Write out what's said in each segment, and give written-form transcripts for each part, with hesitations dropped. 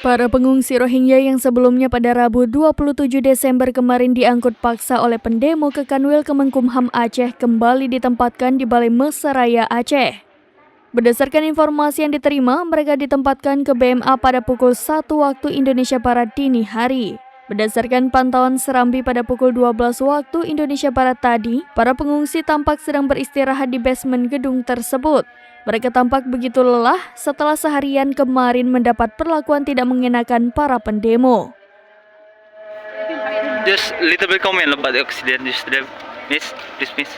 Para pengungsi Rohingya yang sebelumnya pada Rabu 27 Desember kemarin diangkut paksa oleh pendemo ke Kanwil Kemenkumham Aceh kembali ditempatkan di Balai Mesaraya Aceh. Berdasarkan informasi yang diterima, mereka ditempatkan ke BMA pada pukul 1 waktu Indonesia Barat dini hari. Berdasarkan pantauan Serambi pada pukul 12 waktu Indonesia Barat tadi, para pengungsi tampak sedang beristirahat di basement gedung tersebut. Mereka tampak begitu lelah setelah seharian kemarin mendapat perlakuan tidak mengenakan para pendemo. Just little bit comment about the accident yesterday, Miss. Please, Miss.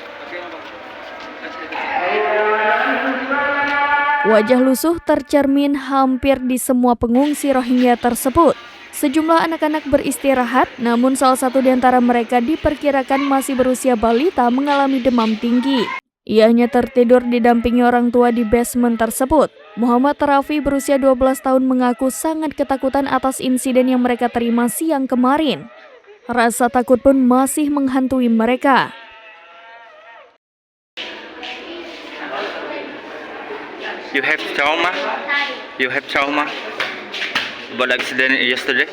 Wajah lusuh tercermin hampir di semua pengungsi Rohingya tersebut. Sejumlah anak-anak beristirahat, namun salah satu di antara mereka diperkirakan masih berusia balita mengalami demam tinggi. Ia hanya tertidur didampingi orang tua di basement tersebut. Muhammad Rafi berusia 12 tahun mengaku sangat ketakutan atas insiden yang mereka terima siang kemarin. Rasa takut pun masih menghantui mereka. You have trauma? You have trauma about accident yesterday?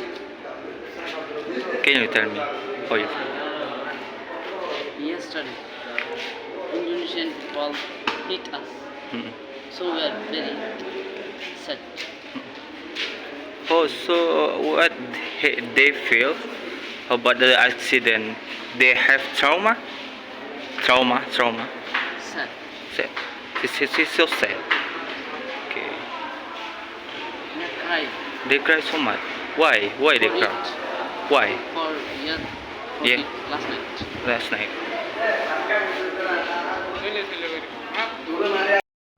Can you tell me how you feel? Yesterday, Indonesian people hit us, so we are very sad. Oh, so what they feel about the accident? They have trauma? Trauma. Sad. Sad. It's so sad. Okay. They cry. They cry so much. Why? Why they cry? Why? For Yeah. it last night. Last night.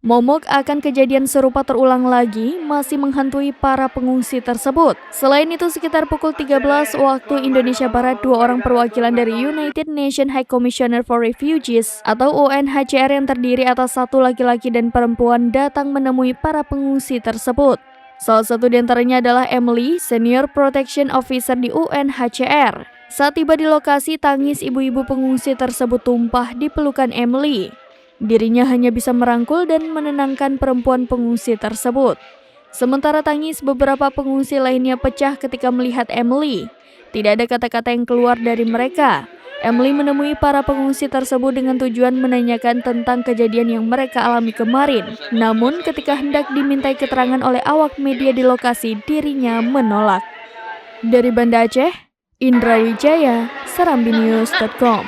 Momok akan kejadian serupa terulang lagi masih menghantui para pengungsi tersebut. Selain itu, sekitar pukul 13 waktu Indonesia Barat, 2 orang perwakilan dari United Nations High Commissioner for Refugees atau UNHCR yang terdiri atas 1 laki-laki dan perempuan datang menemui para pengungsi tersebut. Salah satu di antaranya adalah Emily, Senior Protection Officer di UNHCR. Saat tiba di lokasi, tangis ibu-ibu pengungsi tersebut tumpah di pelukan Emily. Dirinya hanya bisa merangkul dan menenangkan perempuan pengungsi tersebut. Sementara tangis beberapa pengungsi lainnya pecah ketika melihat Emily. Tidak ada kata-kata yang keluar dari mereka. Emily menemui para pengungsi tersebut dengan tujuan menanyakan tentang kejadian yang mereka alami kemarin. Namun ketika hendak dimintai keterangan oleh awak media di lokasi, dirinya menolak. Dari Banda Aceh, Indra Wijaya, serambinews.com.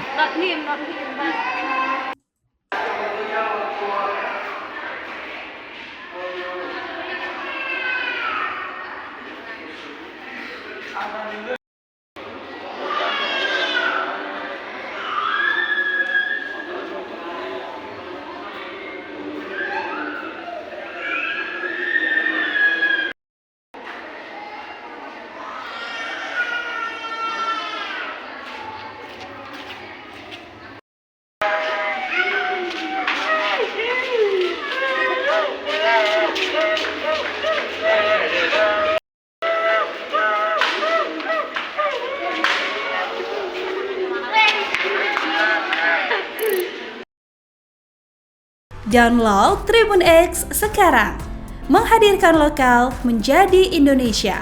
Download Tribun X sekarang, menghadirkan lokal menjadi Indonesia.